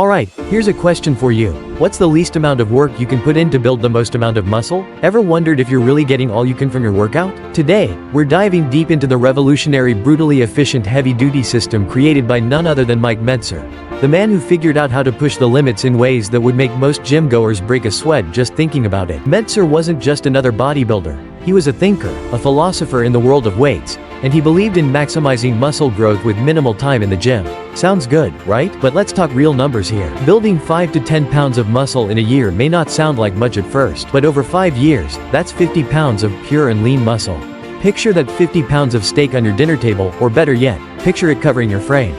Alright, here's a question for you. What's the least amount of work you can put in to build the most amount of muscle? Ever wondered if you're really getting all you can from your workout? Today, we're diving deep into the revolutionary brutally efficient heavy-duty system created by none other than Mike Mentzer, the man who figured out how to push the limits in ways that would make most gym goers break a sweat just thinking about it. Mentzer wasn't just another bodybuilder. He was a thinker, a philosopher in the world of weights, and he believed in maximizing muscle growth with minimal time in the gym. Sounds good, right? But let's talk real numbers here. Building 5 to 10 pounds of muscle in a year may not sound like much at first, but over 5 years, that's 50 pounds of pure and lean muscle. Picture that 50 pounds of steak on your dinner table, or better yet, picture it covering your frame.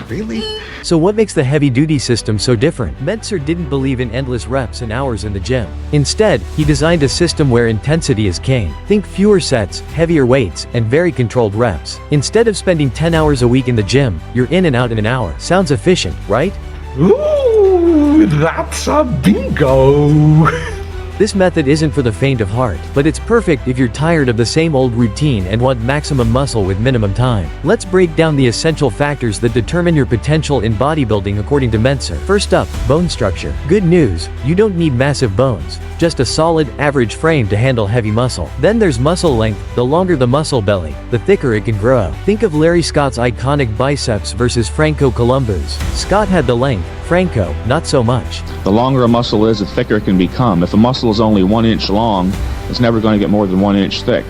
Really? So what makes the heavy-duty system so different? Mentzer didn't believe in endless reps and hours in the gym. Instead, he designed a system where intensity is king. Think fewer sets, heavier weights, and very controlled reps. Instead of spending 10 hours a week in the gym, you're in and out in an hour. Sounds efficient, right? Ooh, that's a bingo! This method isn't for the faint of heart, but it's perfect if you're tired of the same old routine and want maximum muscle with minimum time. Let's break down the essential factors that determine your potential in bodybuilding according to Mentzer. First up, bone structure. Good news, you don't need massive bones, just a solid, average frame to handle heavy muscle. Then there's muscle length. The longer the muscle belly, the thicker it can grow. Think of Larry Scott's iconic biceps versus Franco Columbu's. Scott had the length, Franco, not so much. The longer a muscle is, the thicker it can become. If a muscle is only 1 inch long, it's never going to get more than 1 inch thick.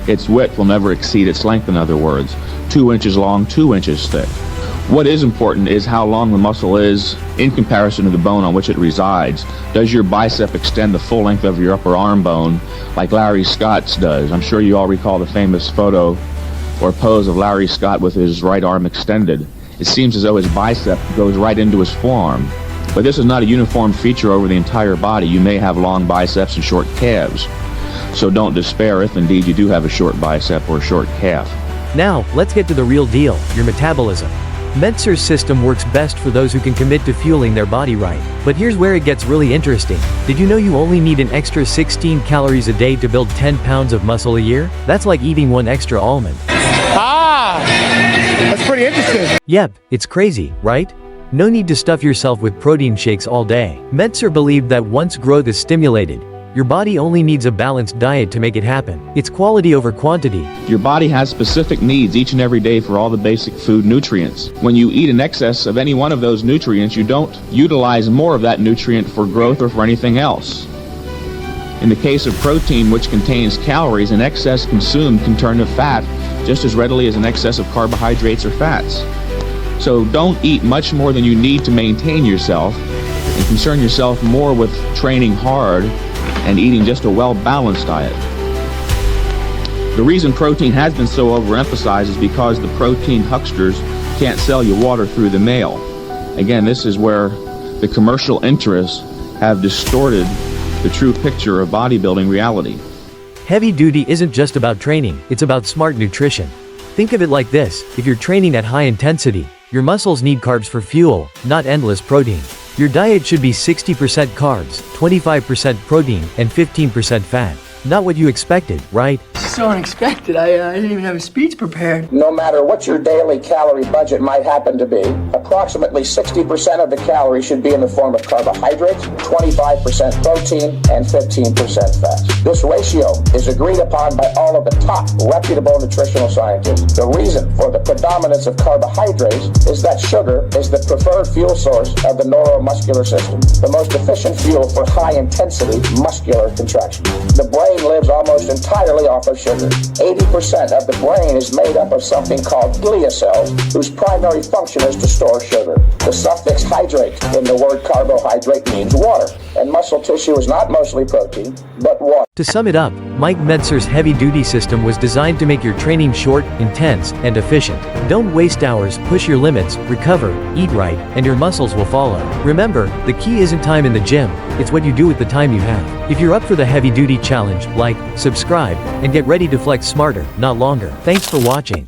Its width will never exceed its length, in other words. 2 inches long, 2 inches thick. What is important is how long the muscle is in comparison to the bone on which it resides. Does your bicep extend the full length of your upper arm bone like Larry Scott's does? I'm sure you all recall the famous photo or pose of Larry Scott with his right arm extended. It seems as though his bicep goes right into his forearm. But this is not a uniform feature over the entire body. You may have long biceps and short calves. So don't despair if indeed you do have a short bicep or a short calf. Now, let's get to the real deal, your metabolism. Mentzer's system works best for those who can commit to fueling their body right. But here's where it gets really interesting. Did you know you only need an extra 16 calories a day to build 10 pounds of muscle a year? That's like eating 1 extra almond. That's pretty interesting. Yep, it's crazy, right? No need to stuff yourself with protein shakes all day. Mentzer believed that once growth is stimulated, your body only needs a balanced diet to make it happen. It's quality over quantity. Your body has specific needs each and every day for all the basic food nutrients. When you eat in excess of any one of those nutrients, you don't utilize more of that nutrient for growth or for anything else. In the case of protein, which contains calories, an excess consumed can turn to fat just as readily as an excess of carbohydrates or fats. So don't eat much more than you need to maintain yourself, and concern yourself more with training hard and eating just a well-balanced diet. The reason protein has been so overemphasized is because the protein hucksters can't sell you water through the mail. Again, this is where the commercial interests have distorted the true picture of bodybuilding reality. Heavy duty isn't just about training, it's about smart nutrition. Think of it like this, if you're training at high intensity, your muscles need carbs for fuel, not endless protein. Your diet should be 60% carbs, 25% protein, and 15% fat. Not what you expected, right? So unexpected. I didn't even have a speech prepared. No matter what your daily calorie budget might happen to be, approximately 60% of the calories should be in the form of carbohydrates, 25% protein, and 15% fat. This ratio is agreed upon by all of the top reputable nutritional scientists. The reason for the predominance of carbohydrates is that sugar is the preferred fuel source of the neuromuscular system, the most efficient fuel for high-intensity muscular contraction. The brain lives almost entirely off of sugar. 80% of the brain is made up of something called glia cells, whose primary function is to store sugar. The suffix hydrate in the word carbohydrate means water, and muscle tissue is not mostly protein, but water. To sum it up, Mike Mentzer's heavy-duty system was designed to make your training short, intense, and efficient. Don't waste hours, push your limits, recover, eat right, and your muscles will follow. Remember, the key isn't time in the gym, it's what you do with the time you have. If you're up for the heavy-duty challenge, like, subscribe, and get ready to flex smarter, not longer. Thanks for watching.